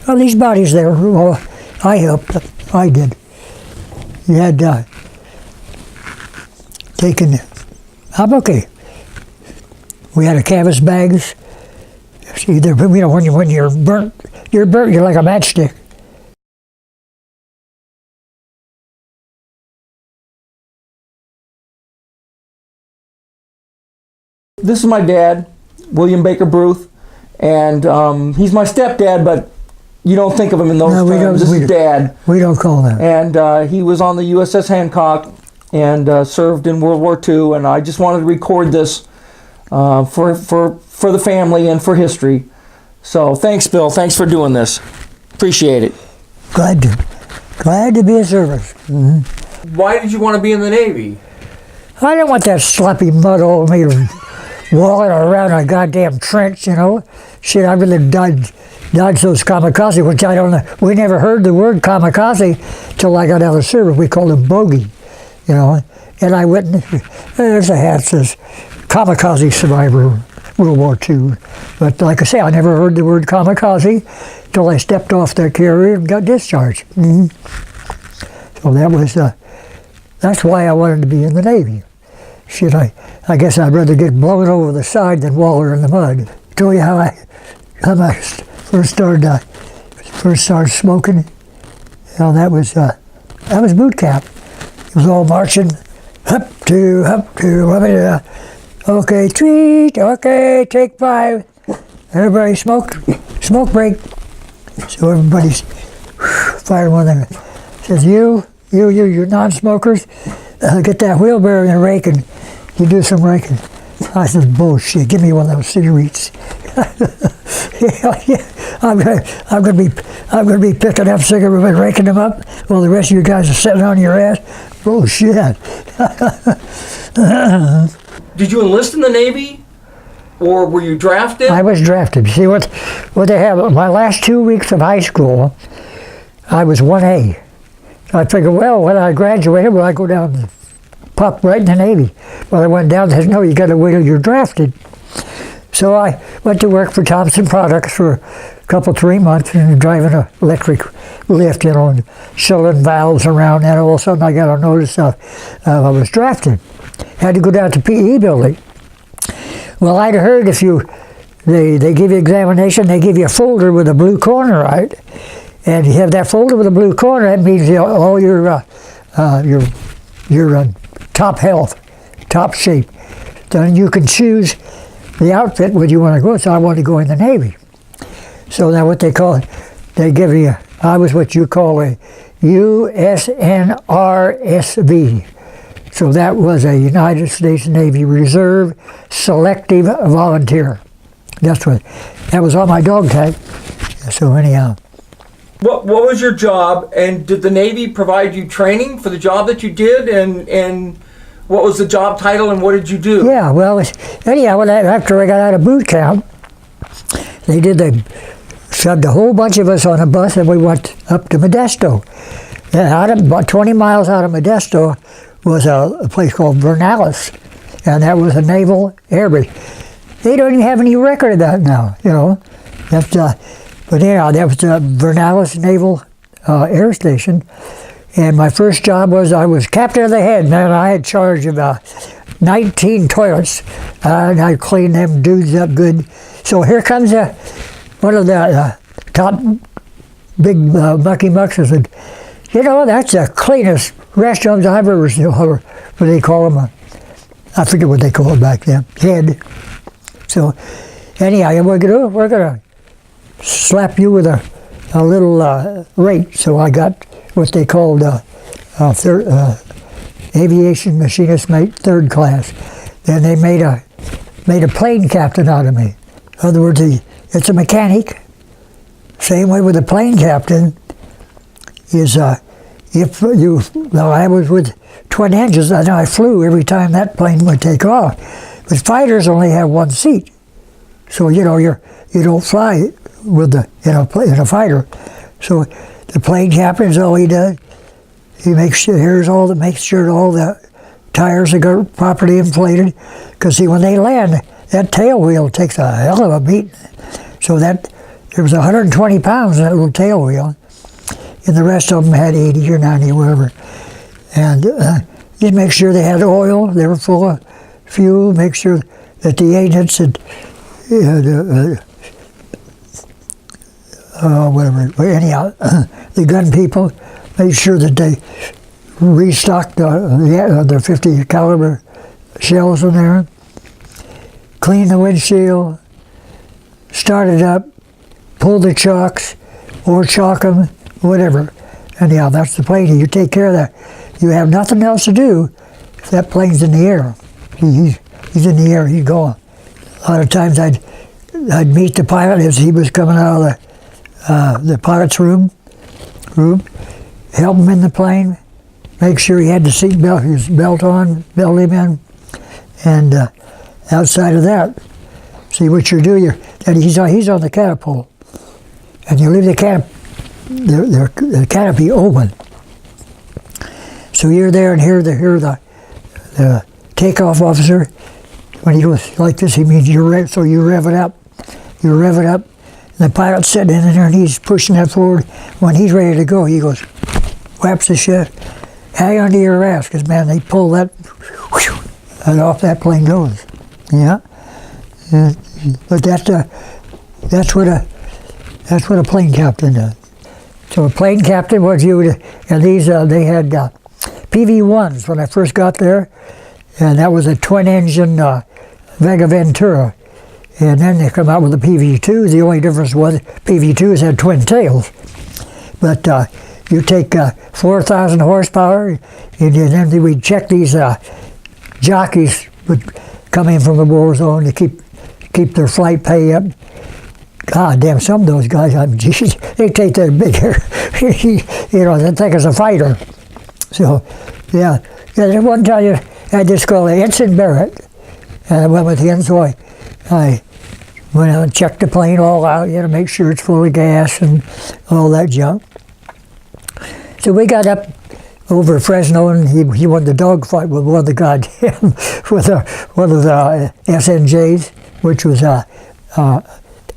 Well, these bodies there, well, I helped. I did. You had taken, I'm okay. We had a canvas bags. Either, you know, when you're burnt, you're like a matchstick. This is my dad, William Baker Bruth, and he's my stepdad, but you don't think of him in those terms. This is Dad. We don't call that. And he was on the USS Hancock and served in World War II, and I just wanted to record this for the family and for history. So thanks, Bill. Thanks for doing this. Appreciate it. Glad to be of service. Mm-hmm. Why did you want to be in the Navy? I didn't want that sloppy mud all over me walling around a goddamn trench, you know. Shit, I really dodged those kamikaze, which I don't know. We never heard the word kamikaze till I got out of service. We called them bogey, you know. And I went, there's a hat that says kamikaze survivor, World War II. But like I say, I never heard the word kamikaze till I stepped off that carrier and got discharged. Mm-hmm. So that was, that's why I wanted to be in the Navy. Shit, I guess I'd rather get blown over the side than waller in the mud. Tell you how I first started smoking. You know, that was boot camp. It was all marching, up to, okay, tweet, okay, take 5. Everybody smoke break. So everybody's firing one of them. Says, you non-smokers, get that wheelbarrow and rake and you do some raking. I said, bullshit, give me one of those cigarettes. Yeah, I'm gonna be picking up cigarettes and raking them up while the rest of you guys are sitting on your ass. Bullshit. Did you enlist in the Navy, or were you drafted? I was drafted. See what they have? My last 2 weeks of high school, I was 1A. I figured, well, when I graduated, I go down and pop right in the Navy. Well, I went down and said, no, you got to wait till you're drafted. So I went to work for Thompson Products for a 3 months and driving an electric lift, you know, and shuttling valves around. And all of a sudden I got a notice I was drafted. Had to go down to PE building. Well, I'd heard if they give you examination, they give you a folder with a blue corner, right? And you have that folder with a blue corner, that means all your top health, top shape. Then you can choose the outfit where you want to go. So I wanted to go in the Navy. So now what they call it, they give you, I was what you call a USNRSV. So that was a United States Navy Reserve Selective Volunteer. That was on my dog tag. So anyhow. What was your job, and did the Navy provide you training for the job that you did, and what was the job title, and what did you do? Yeah, well, anyhow, after I got out of boot camp, they shoved a whole bunch of us on a bus, and we went up to Modesto. And about 20 miles out of Modesto was a place called Vernalis, and that was a naval air base. They don't even have any record of that now, you know. But anyhow, that was the Vernalis Naval Air Station. And my first job was I was captain of the head, man. I had charge of 19 toilets. And I cleaned them dudes up good. So here comes one of the top big mucky mucks and said, you know, that's the cleanest restrooms I've ever seen. What do they call them? I forget what they call it back then. Head. So anyhow, we're gonna slap you with a little rate. So I got what they called aviation machinist mate 3rd class. Then they made a plane captain out of me. In other words, it's a mechanic. Same way with a plane captain is I was with twin engines and I flew every time that plane would take off. But fighters only have one seat. So, you know, you don't fly with in a fighter. So the plane captain is all he does. He makes sure all the tires are properly inflated. Because see, when they land, that tail wheel takes a hell of a beating. So that there was 120 pounds in that little tail wheel, and the rest of them had 80 or 90 or whatever. And just make sure they had oil, they were full of fuel, make sure that the agents had, anyhow, the gun people made sure that they restocked the 50 caliber shells in there, cleaned the windshield, started up, pulled the chocks, or chalk them, whatever. Anyhow, that's the plane. You take care of that. You have nothing else to do if that plane's in the air. He's in the air, he's going. A lot of times I'd meet the pilot as he was coming out of the pilot's room, help him in the plane, make sure he had the seat belt, his belt on, belt him in, and outside of that, see what you're doing. And he's on the catapult, and you leave the canopy open. So you're there and hear the takeoff officer. When he goes like this, he means you're ready. So you rev it up. You rev it up. And the pilot's sitting in there and he's pushing that forward. When he's ready to go, he goes, whaps the shit, hang onto your ass, because man, they pull that, whew, and off that plane goes. Yeah. But that's what a plane captain does. So a plane captain was you, and these they had PV-1s when I first got there, and that was a twin-engine Vega Ventura. And then they come out with the PV-2s. The only difference was PV-2s had twin tails. But you take 4,000 horsepower, and then we'd check these jockeys would come in from the war zone to keep their flight pay up. God damn, some of those guys, geez, they take that big hair, they think it's a fighter. So, yeah, there one time I had this called Ensign Barrett, and I went with him, so I went out and checked the plane all out, make sure it's full of gas and all that junk. So we got up over Fresno, and he won the dogfight with one of the goddamn, with one of the SNJs, which was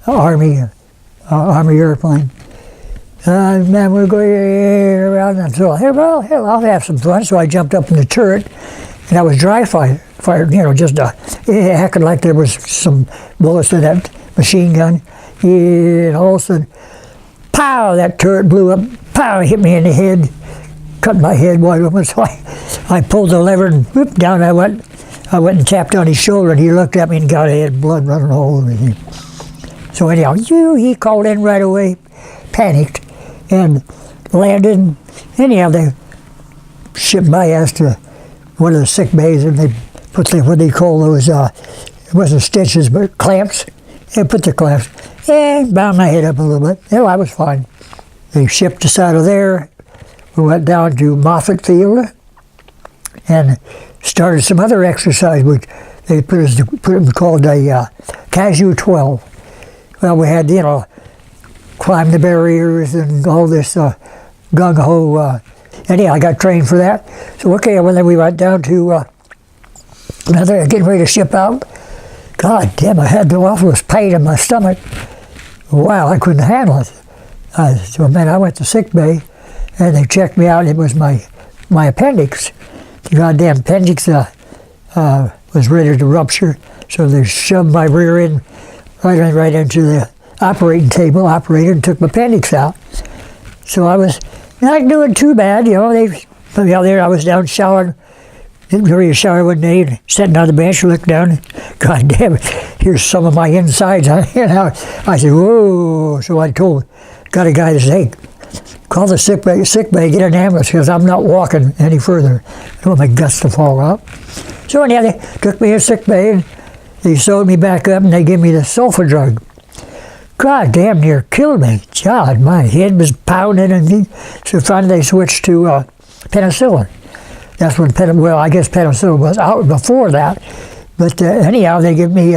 Army airplane. Man, we're going around, and so, hey, well, hell, I'll have some fun. So I jumped up in the turret, and I was dry fired, just it acted like there was some bullets in that machine gun. And all of a sudden, pow, that turret blew up, pow, hit me in the head, cut my head wide open. So I pulled the lever and whoop, down I went. I went and tapped on his shoulder, and he looked at me and got a head, blood running all over him. So anyhow, he called in right away, panicked, and landed. Anyhow, they shipped my ass to one of the sick bays, and they put what they call those, it wasn't stitches, but clamps. They put the clamps, and bound my head up a little bit. Hell, I was fine. They shipped us out of there. We went down to Moffett Field and started some other exercise, which they put them called a Cashew 12. Well, we had, climb the barriers and all this gung-ho. Anyhow, I got trained for that. So, okay, well, then we went down to getting ready to ship out. God damn, I had the awfulest pain in my stomach. Wow, I couldn't handle it. So, man, I went to sick bay, and they checked me out. It was my appendix. The goddamn appendix was ready to rupture, so they shoved my rear end right into the operating table, operated, and took my appendix out. So I was not doing too bad, They put me out there. I was down showering, didn't really shower one day, and sitting on the bench, looked down. God damn it! Here's some of my insides. I said, "Whoa!" So I got a guy to say, "Call the sick bay, get an ambulance, because I'm not walking any further. I don't want my guts to fall out." So anyhow, they took me to sick bay, and they sewed me back up, and they gave me the sulfur drug. God damn near killed me. God, my head was pounding, and so finally they switched to penicillin. That's when I guess penicillin was out before that. But anyhow, they give me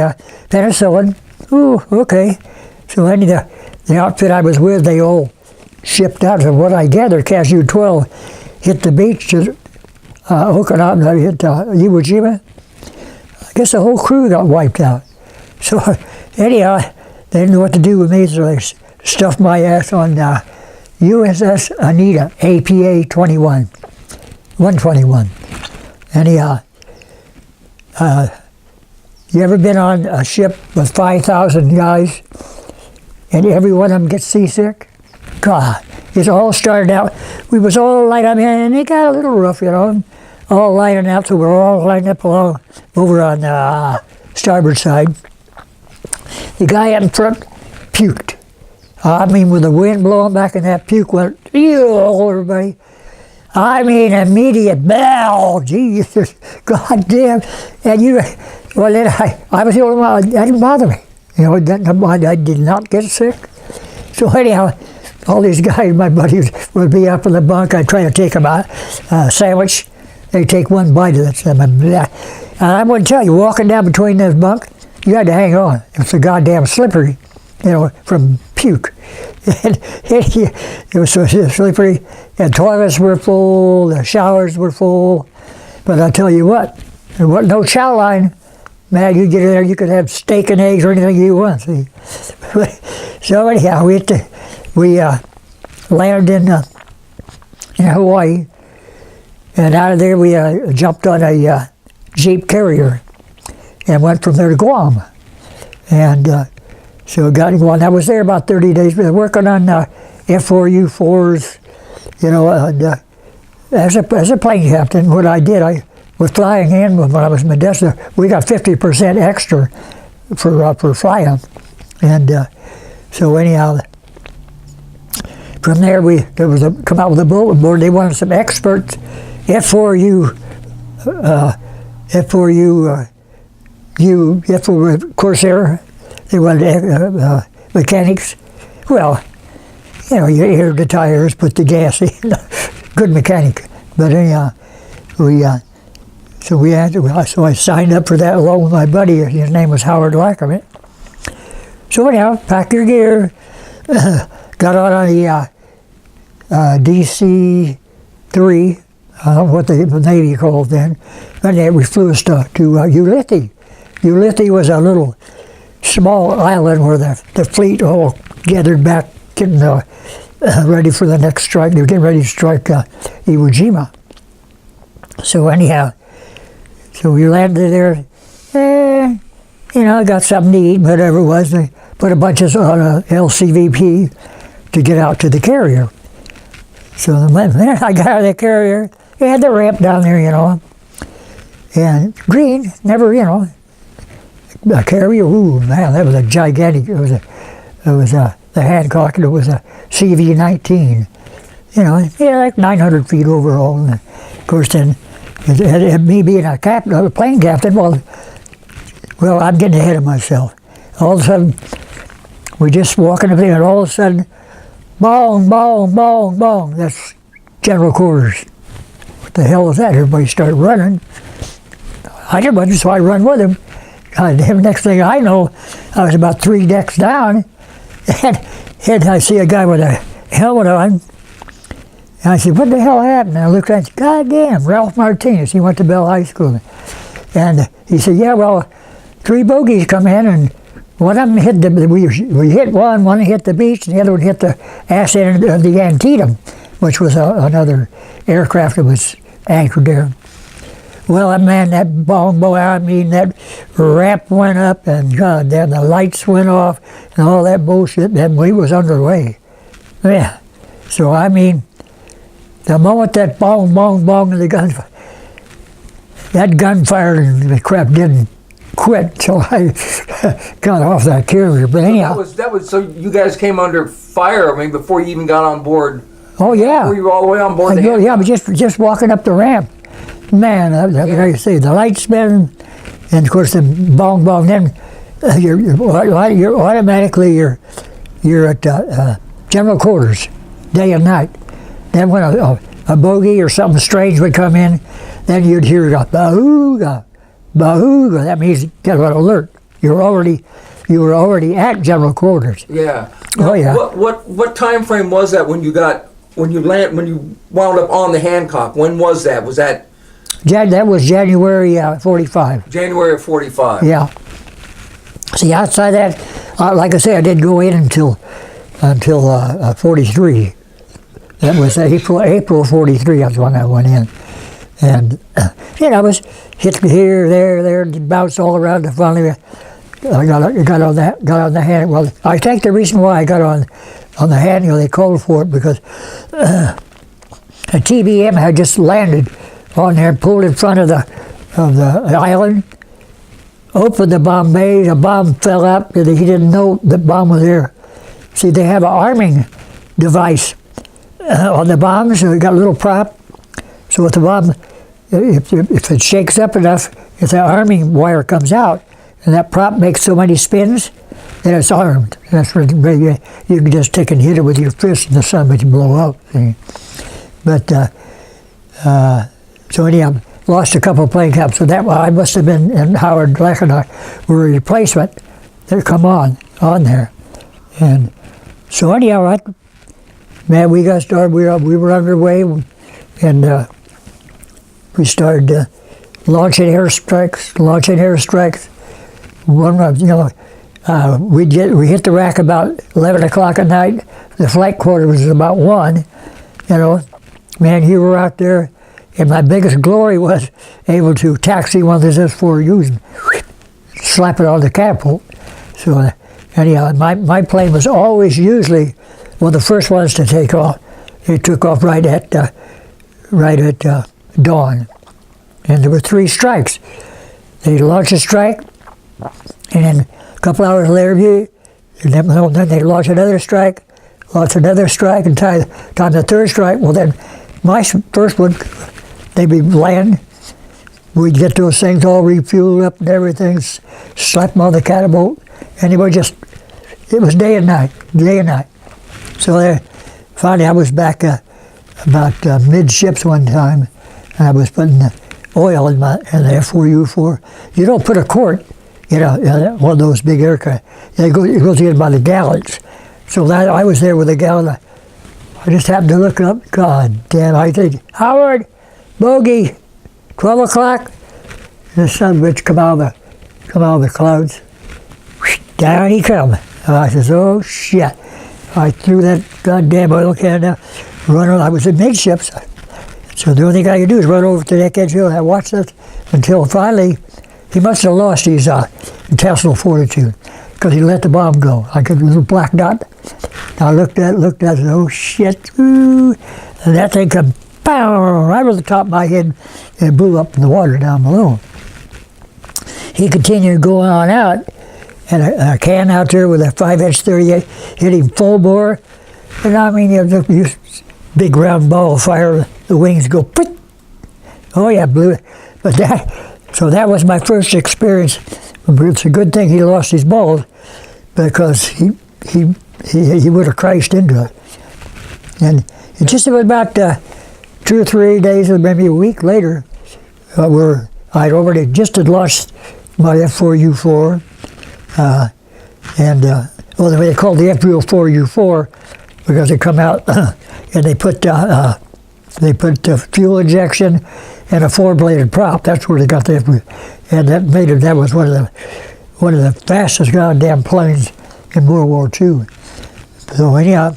penicillin. Ooh, okay. So the outfit I was with, they all shipped out. And what I gathered, Cashew 12 hit the beach at Okinawa, hit Iwo Jima. I guess the whole crew got wiped out. So anyhow, they didn't know what to do with me, so stuffed my ass on USS Anita, APA 121. Anyhow, you ever been on a ship with 5,000 guys and every one of them gets seasick? God, it all started out, we was all lined up, and it got a little rough, all lining up, so we're all lined up along over on the starboard side. The guy up in front puked. I mean, with the wind blowing back and that puke went all over everybody. I mean, immediate bell, Jesus, goddamn. And well, then I was the only one, that didn't bother me. I did not get sick. So anyhow, all these guys, my buddies, would be up in the bunk. I'd try to take them a sandwich. They'd take one bite of it. And I wouldn't tell you, walking down between those bunk, you had to hang on. It's so goddamn slippery, from puke. And it was so slippery. And toilets were full, the showers were full. But I'll tell you what, there wasn't no chow line. Man, you get in there, you could have steak and eggs or anything you want. See? So anyhow, we landed in Hawaii, and out of there we jumped on a Jeep carrier and went from there to Guam. And so we got in Guam. I was there about 30 days, working on F4U4s, as a plane captain. What I did, I was flying in when I was in Modesto. We got 50% extra for flying, and so anyhow, from there come out with a bulletin board. They wanted some experts, F4U Corsair. They wanted mechanics. Well, you air the tires, put the gas in. Good mechanic. But anyhow, so I signed up for that along with my buddy. His name was Howard Lackerman. So anyhow, pack your gear. Got on the DC-3, what the Navy called then, and then we flew us to Ulithi. Ulithi was a little small island where the fleet all gathered back, getting ready for the next strike. They were getting ready to strike Iwo Jima. So anyhow, so we landed there. Got something to eat, whatever it was. They put a bunch of on a LCVP to get out to the carrier. So the minute I got out of the carrier, they had the ramp down there, and green, never, a carrier. Ooh, man, that was a gigantic. It was the Hancock, and it was a CV-19. Like 900 feet overall. And of course, then me being a plane captain, well, I'm getting ahead of myself. All of a sudden, we're just walking up there, and all of a sudden, bong, bong, bong, bong. That's general quarters. What the hell is that? Everybody started running. I didn't run, so I run with him. The next thing I know, I was about 3 decks down, and I see a guy with a helmet on. And I said, what the hell happened? And I looked at him, God damn, Ralph Martinez. He went to Bell High School. And he said, yeah, well, 3 bogeys come in, and one of them hit we hit one hit the beach, and the other one hit the ass end of the Antietam, which was another aircraft that was anchored there. Well, man, that bong, I mean, that ramp went up, and God damn, the lights went off, and all that bullshit, and we was underway. Yeah. So, I mean, the moment that bong, bong, bong, and that gun fired, and the crap didn't quit, so I got off that carrier. But anyhow, so you guys came under fire, before you even got on board. Oh yeah. Were you all the way on board? Yeah, but just walking up the ramp, man. Like I say, the lights spinning, and of course the bong bong. Then you're automatically you're at general quarters, day and night. Then when a bogey or something strange would come in, then you'd hear a bahooga. Bahooga, that means get on alert. You were already at general quarters. Yeah. Oh yeah. What time frame was that when you wound up on the Hancock? When was that? Was that? That was January 45. January of 45. Yeah. See, outside that, like I say, I didn't go in until until 43. That was April 43. That's when I went in, and I was hit here, there, bounced all around. And finally, I got on the hand. Well, I think the reason why I got on the hand, they called for it because a TBM had just landed on there, pulled in front of the island, opened the bomb bay. The bomb fell out. He didn't know the bomb was there. See, they have an arming device on the bomb, so it got a little prop. So with the bomb, if it shakes up enough, if the arming wire comes out, and that prop makes so many spins, then it's armed. That's where you can just take and hit it with your fist, and the sun would blow up. See? But so anyhow, lost a couple of plane caps. So that I must have been, and Howard Black and I were a replacement. They come on there, and so anyhow, man, we got started. We were underway, and we started launching airstrikes. We hit the rack about 11 o'clock at night. The flight quarter was about 1. Man, you were out there, and my biggest glory was able to taxi one of those S4Us and slap it on the catapult. So anyhow, my plane was always usually one of the first ones to take off. It took off right at dawn, and there were 3 strikes. They launched a strike, and then a couple hours later, then they launched another strike, and time the third strike. Well, then my first one, they'd be land. We'd get those things all refueled up and everything, slap them on the catapult, and it was day and night. So finally I was back about midships one time, and I was putting oil in the F4U4. You don't put a quart in one of those big aircraft. It goes in by the gallons. So I was there with a gallon. I just happened to look up. God damn! I think, Howard, bogey, 12 o'clock. The son of a bitch come out of the clouds. Down he come. I says, oh shit! I threw that goddamn oil can down. I was in midships. So the only thing I could do is run over to the deck edge hill. I watched it until finally he must have lost his intestinal fortitude because he let the bomb go. I got a little black dot. I looked at it, and said, oh shit, ooh. And that thing come pow, right over the top of my head and blew up in the water down below. He continued going on out, and a can out there with a 5-inch 38 hit him full bore. And I mean, you big round ball of fire, the wings go, pit. Oh yeah, blew it. But that was my first experience. It's a good thing he lost his balls, because he would have crashed into it. And it just about 2 or 3 days, or maybe a week later, I'd already just had launched my F4U4, they called the F4U4 because they come out and they put fuel injection and a 4-bladed prop. That's where they got the F4U, and that was one of the fastest goddamn planes in World War II. So anyhow,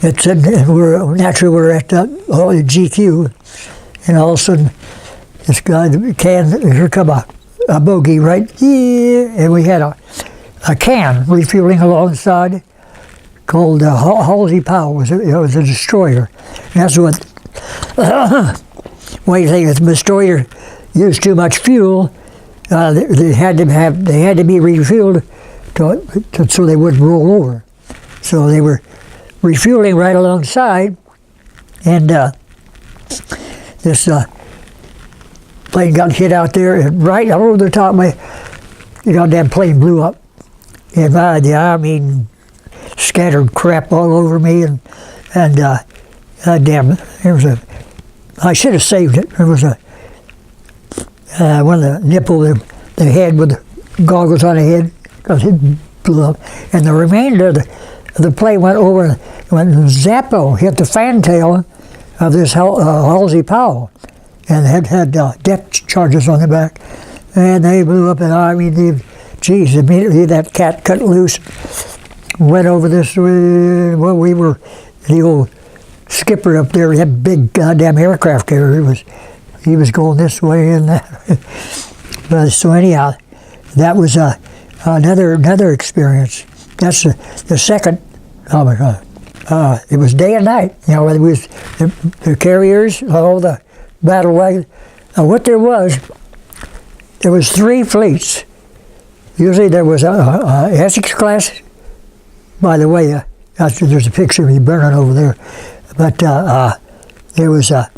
we're at GQ, and all of a sudden this guy here come a bogey right here, and we had a can refueling alongside called Halsey Powell. It was a destroyer. And that's what when you think if the destroyer used too much fuel, they had to be refueled so they wouldn't roll over. So they were refueling right alongside, and this plane got hit out there, and right over the top of my goddamn plane blew up. And I mean, scattered crap all over me, and damn, I should have saved it. There was one of the nipple they had with the goggles on the head, because it blew up, and the remainder of the plane went over, when Zappo hit the fantail of this Halsey Powell, and had depth charges on the back, and they blew up, and I mean, immediately that cat cut loose, went over this. Well, we were the old skipper up there. That big goddamn aircraft carrier he was going this way and that. But so anyhow, that was another experience. That's the second. Oh my God! It was day and night. You know, it was the carriers, all the battle wagons. Now, what there was 3 fleets. Usually there was a Essex class. By the way, there's a picture of me burning over there. But there was a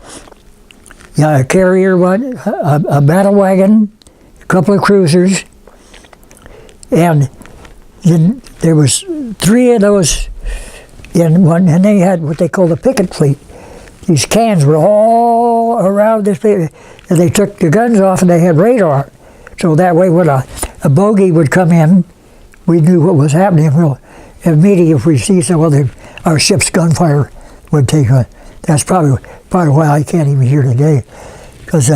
carrier one, a battle wagon, a couple of cruisers, and then there was 3 of those in one, and they had what they called a picket fleet. These cans were all around this place, and they took the guns off and they had radar. So that way when a bogey would come in, we knew what was happening. Well, immediately if we see some other, our ship's gunfire would take on. That's probably part of why I can't even hear today, because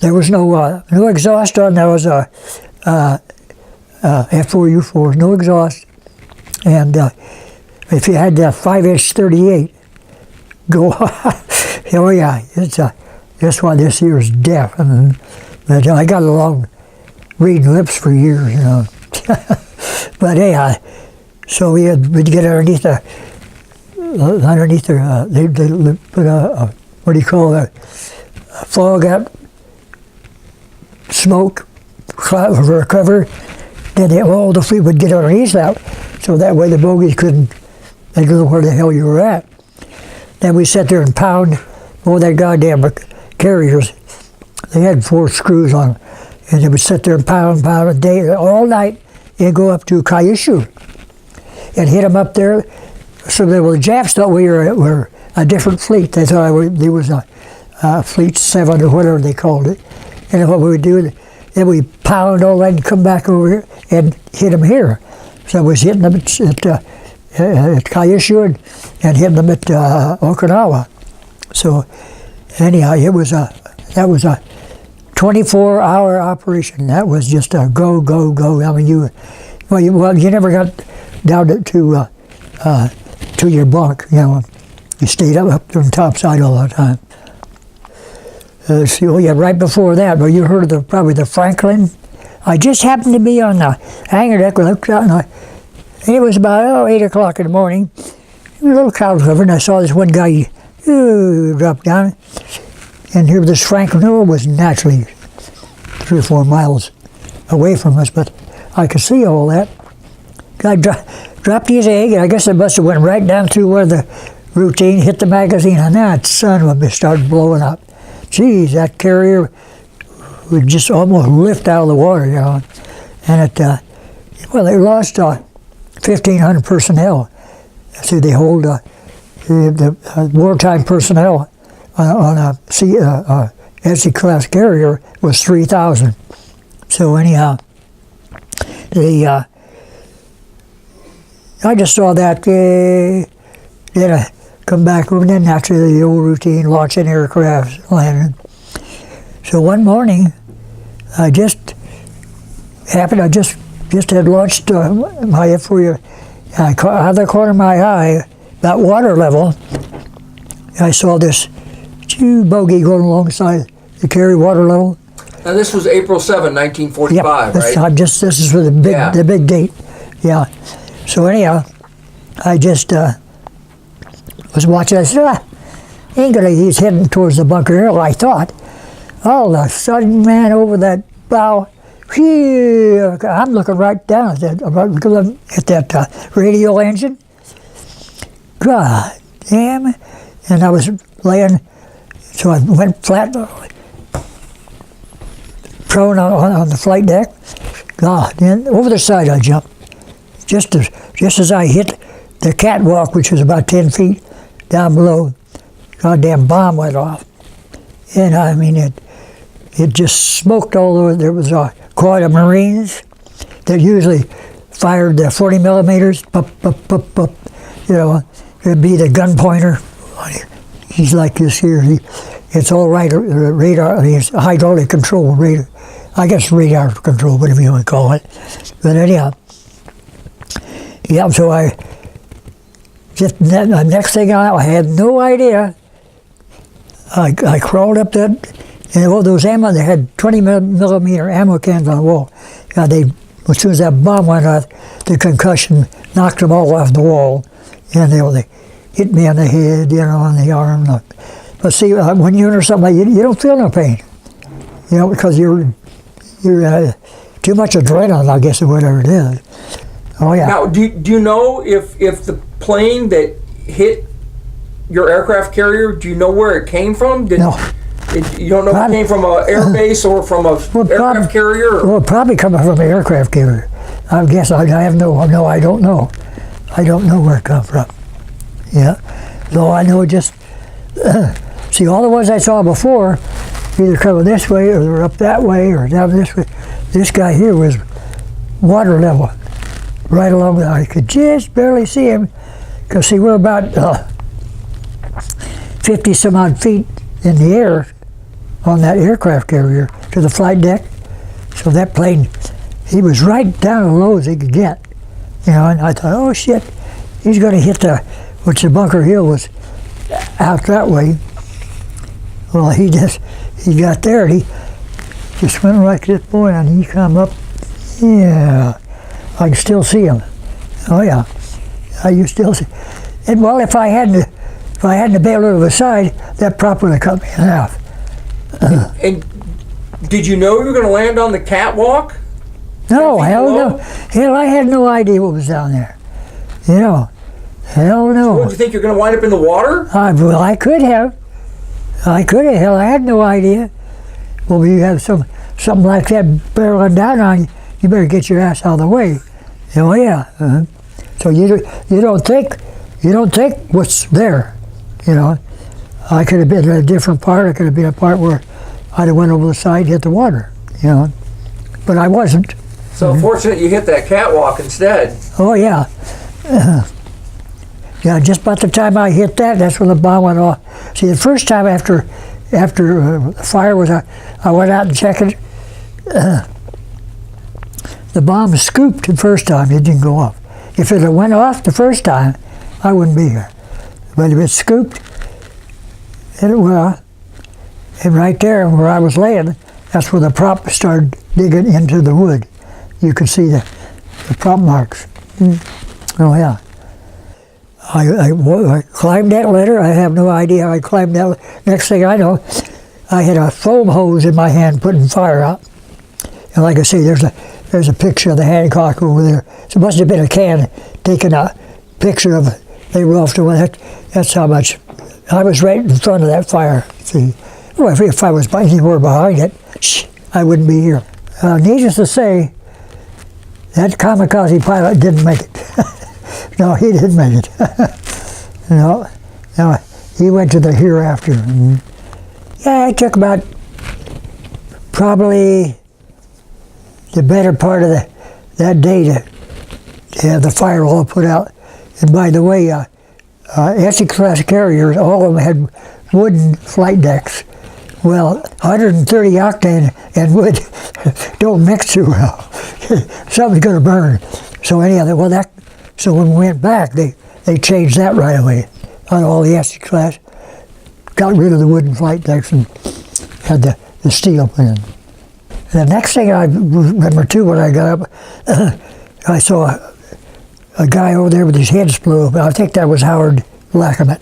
there was no exhaust on. There was a F4U4, no exhaust, and if you had that 5-inch 38, go. Oh yeah, that's why this here is deaf. But I got along reading lips for years, you know. But hey, so we'd get underneath the. They put a what do you call that? A fog up, smoke, cloud over a cover. Then all the fleet would get underneath that, so that way the bogies couldn't. They didn't know where the hell you were at. Then we sat there and pound all that goddamn carriers. They had 4 screws on them, and they would sit there and pound a day, all night, and go up to Kyushu and hit them up there. So the Japs thought we were a different fleet. They thought there was a Fleet 7 or whatever they called it. And what we would do, then we pound all that and come back over here and hit them here. So I was hitting them at Kyushu and hitting them at Okinawa. So anyhow, that was a 24-hour operation. That was just a go, go, go. I mean, you never got down to your bunk. You know, you stayed up on topside all the time. Right before that, well, you heard of probably the Franklin. I just happened to be on the hangar deck. I looked out, and it was about 8 o'clock in the morning. A little cloud cover, and I saw this one guy drop down. And here this Franklin was naturally 3 or 4 miles away from us, but I could see all that. Guy dropped his egg, and I guess it must have went right down through where the routine hit the magazine, and that son of it started blowing up. Geez, that carrier would just almost lift out of the water, you know. And they lost 1,500 personnel. So they hold the wartime personnel on a SC class carrier was 3,000. So anyhow, I just saw that. Then I come back over, and then naturally the old routine, launching aircraft, landing. So one morning, I just had launched my F4U. Out of the corner of my eye, about water level, I saw this bogey going alongside the carrier water level. Now this was April 7, 1945, right? right? This is for the big date. Yeah. So anyhow, I just was watching. I said, he's heading towards the bunker hill, I thought. All of a sudden, man, over that bow, phew, I'm looking right down at that radio engine. God damn. And I was laying, so I went flat, prone on the flight deck. God, and over the side I jumped. Just as I hit the catwalk, which was about 10 feet down below, goddamn bomb went off. And I mean, it just smoked all over. There was a quad of Marines that usually fired the 40 millimeters, pup, you know, it'd be the gun pointer. He's like this here. It's all right, radar, I mean, it's hydraulic control, radar. I guess radar control, whatever you want to call it. But anyhow, yeah, so I just the next thing I had no idea. I crawled up that, and all those ammo, they had 20 millimeter ammo cans on the wall. As soon as that bomb went off, the concussion knocked them all off the wall, and they hit me on the head, on the arm. But see, when you're under something, you don't feel no pain, because you're too much adrenaline, I guess, or whatever it is. Oh yeah. Now, do you know if the plane that hit your aircraft carrier, do you know where it came from? No. You don't know if it came from an air base or from a aircraft carrier? Well, probably coming from an aircraft carrier. I guess I have I don't know. I don't know where it come from. Yeah. So I know just, see, all the ones I saw before, either coming this way or they're up that way or down this way. This guy here was water level, right along there. I could just barely see him, because see, we're about 50 some odd feet in the air on that aircraft carrier to the flight deck. So that plane, he was right down as low as he could get. And I thought, oh shit, he's going to hit which the Bunker Hill was out that way. Well, he got there, and he just went like this, boy, and he come up. Yeah, I can still see him. Oh yeah, you still see. And well, if I hadn't bailed over the side, that prop would have cut me in half. And did you know you were going to land on the catwalk? No, hell no. Hell, I had no idea what was down there. Hell no. So what, do you think you're going to wind up in the water? Well, I could have. Hell, I had no idea. Well, when you have something like that barreling down on you, you better get your ass out of the way. Oh yeah. So you don't think what's there. I could have been in a different part. I could have been a part where I'd have went over the side, hit the water. But I wasn't. So fortunate you hit that catwalk instead. Oh yeah. Yeah, just about the time I hit that, that's when the bomb went off. See, the first time after the fire was out, I went out and checked it. The bomb scooped the first time, it didn't go off. If it had went off the first time, I wouldn't be here. But if it scooped, and right there where I was laying, that's where the prop started digging into the wood. You could see the prop marks. Oh yeah. I climbed that ladder. I have no idea how I climbed that. Next thing I know, I had a foam hose in my hand putting fire out. And like I say, there's a picture of the Hancock over there. So it must have been a can taking a picture of it. They were off to one. That's how much. I was right in front of that fire. See, well, if I was anywhere behind it, I wouldn't be here. Needless to say, that kamikaze pilot didn't make it. No, he didn't make it. No, he went to the hereafter. Yeah, it took about probably the better part of that day to have the fire all put out. And by the way, Essex-class carriers, all of them had wooden flight decks. Well, 130 octane and wood don't mix too well. Something's going to burn. So anyhow, so when we went back, they changed that right away on all the Essex-class. Got rid of the wooden flight decks and had the steel put in. And the next thing I remember too, when I got up, I saw a guy over there with his head split open. I think that was Howard Lackamet.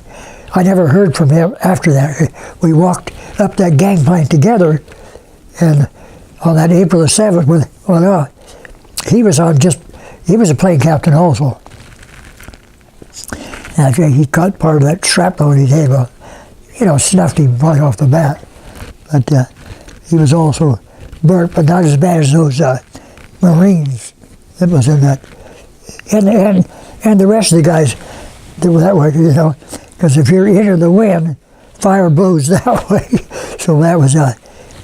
I never heard from him after that. We walked up that gangplank together, and on that April the 7th, he was a plane captain also. And I think he cut part of that shrapnel in his head, snuffed him right off the bat. But he was also burnt, but not as bad as those Marines that was in that. And the rest of the guys that were that way, because if you're into the wind, fire blows that way. So that was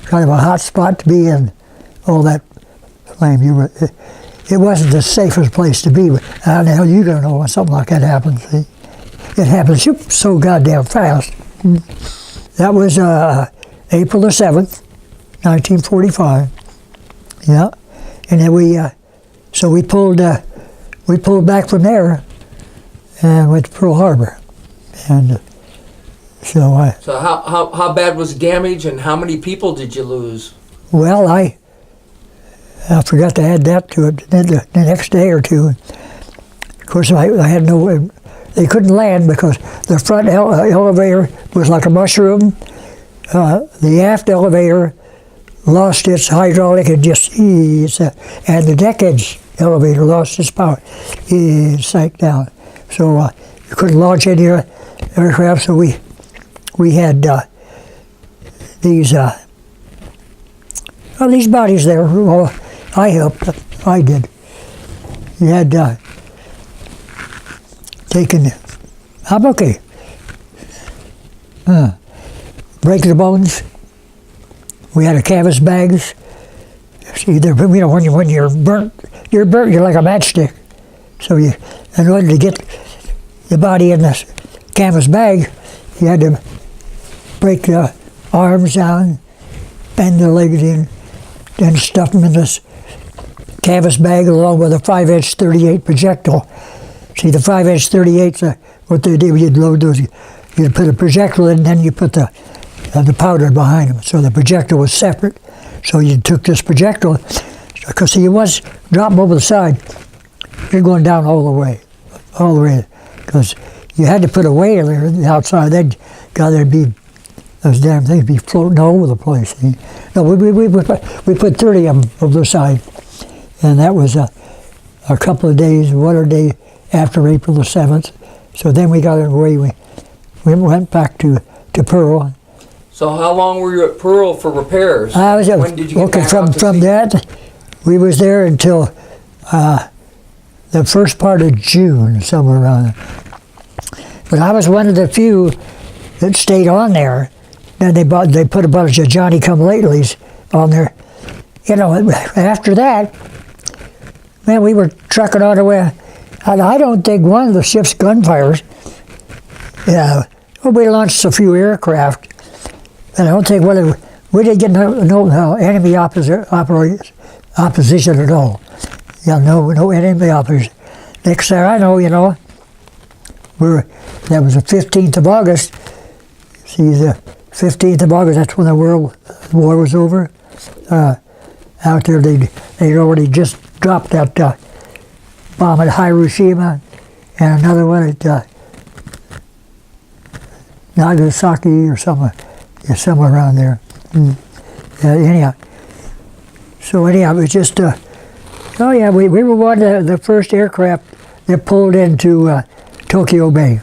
kind of a hot spot to be in, all that flame. It wasn't the safest place to be, but how the hell you gonna know when something like that happens? See? It happens so goddamn fast. That was April the 7th, 1945. Yeah, and then we pulled back from there, and went to Pearl Harbor. And so I, So how bad was the damage, and how many people did you lose? well, I forgot to add that to it the next day or two. Of course, I had no, they couldn't land because the front elevator was like a mushroom. The aft elevator lost its hydraulic and just and the deck edge elevator lost its power. It sank down. So you couldn't launch any aircraft, so we had these bodies there. Well, I helped. I did. You had taken. I'm okay. Break the bones. We had a canvas bags. See, when you're burnt, you're like a matchstick. So in order to get the body in this canvas bag, you had to break the arms down, bend the legs in, then stuff them in this canvas bag along with a 5-inch 38 projectile. See, the 5-inch 38s, what they did, you'd load those, you'd put a projectile in, and then you put the powder behind them. So the projectile was separate. So you took this projectile, because you was dropping over the side, you're going down all the way, because you had to put a weight there on the outside. There'd be those damn things be floating all over the place. No, we put 30 of them over the side, and that was a couple of days, one or day after April the 7th. So then we got away. We went back to Pearl. So how long were you at Pearl for repairs? I was when did you get back from out to sea? that. We was there until the first part of June, somewhere around there. But I was one of the few that stayed on there. Then they put a bunch of Johnny-come-latelys on there. You know, after that, man, we were trucking on the way. And I don't think one of the ship's gunfires. We launched a few aircraft. And I don't think we didn't get no enemy opposition at all. Yeah, no enemy opposition. Next thing I know, that was the 15th of August. See, the 15th of August, that's when the World War was over. Out there, they'd already just dropped that bomb at Hiroshima and another one at Nagasaki or somewhere around there. Anyhow, it was just, we were one of the first aircraft that pulled into Tokyo Bay,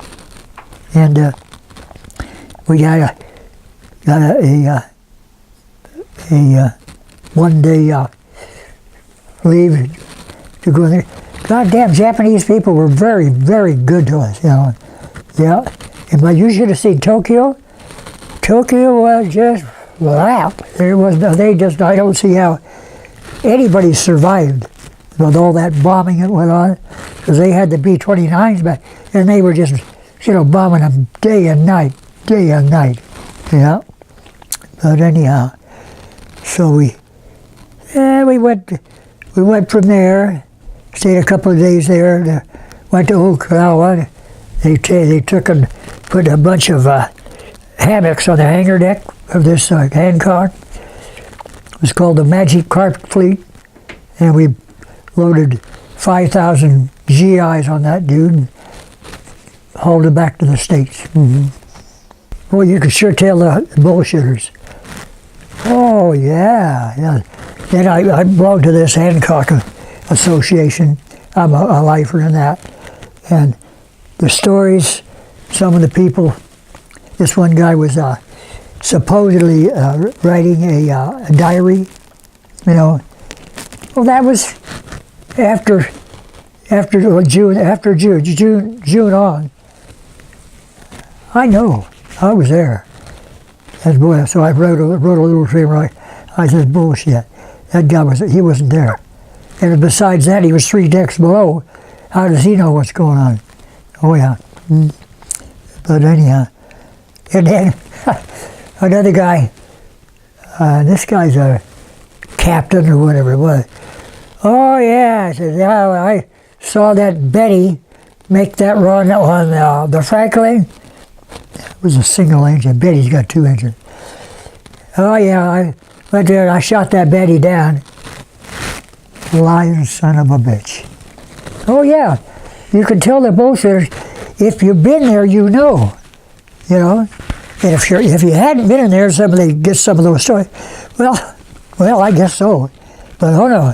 and we got a 1-day leave to go there. Goddamn, Japanese people were very, very good to us, Yeah, but you should have seen Tokyo. Tokyo was just wow. I don't see how anybody survived with all that bombing that went on, because they had the B-29s back, and they were just, bombing them day and night. Yeah. But anyhow, so we went from there, stayed a couple of days there, went to Okinawa. They took and put a bunch of hammocks on the hangar deck of this Hancock. It was called the Magic Carpet Fleet, and we loaded 5,000 GIs on that dude and hauled it back to the States. Well, you could sure tell the bullshitters. Oh, yeah. Then I belonged to this Hancock Association. I'm a lifer in that. And the stories, some of the people, this one guy was supposedly writing a diary, Well, that was after June on. I know, I was there. So I wrote a little thing. I said, bullshit. That guy he wasn't there. And besides that, he was 3 decks below. How does he know what's going on? Oh yeah. But anyhow, and then another guy. This guy's a captain or whatever it was. Oh yeah, I said, yeah, I saw that Betty make that run on the Franklin. It was a single engine. Betty's got 2 engines. Oh yeah, I went there and I shot that Betty down. Lying son of a bitch. Oh yeah, you can tell the bullshitters. If you've been there, you know. You know, and if you hadn't been in there, somebody gets some of those stories. Well, I guess so. But oh no,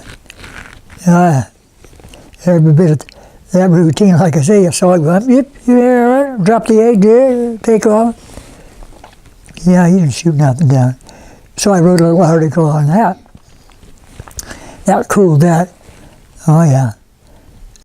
every bit of that routine, like I say, I saw it go up, yep, yeah, drop the egg there, take off. Yeah, he didn't shoot nothing down. So I wrote a little article on that. That cooled that. Oh yeah.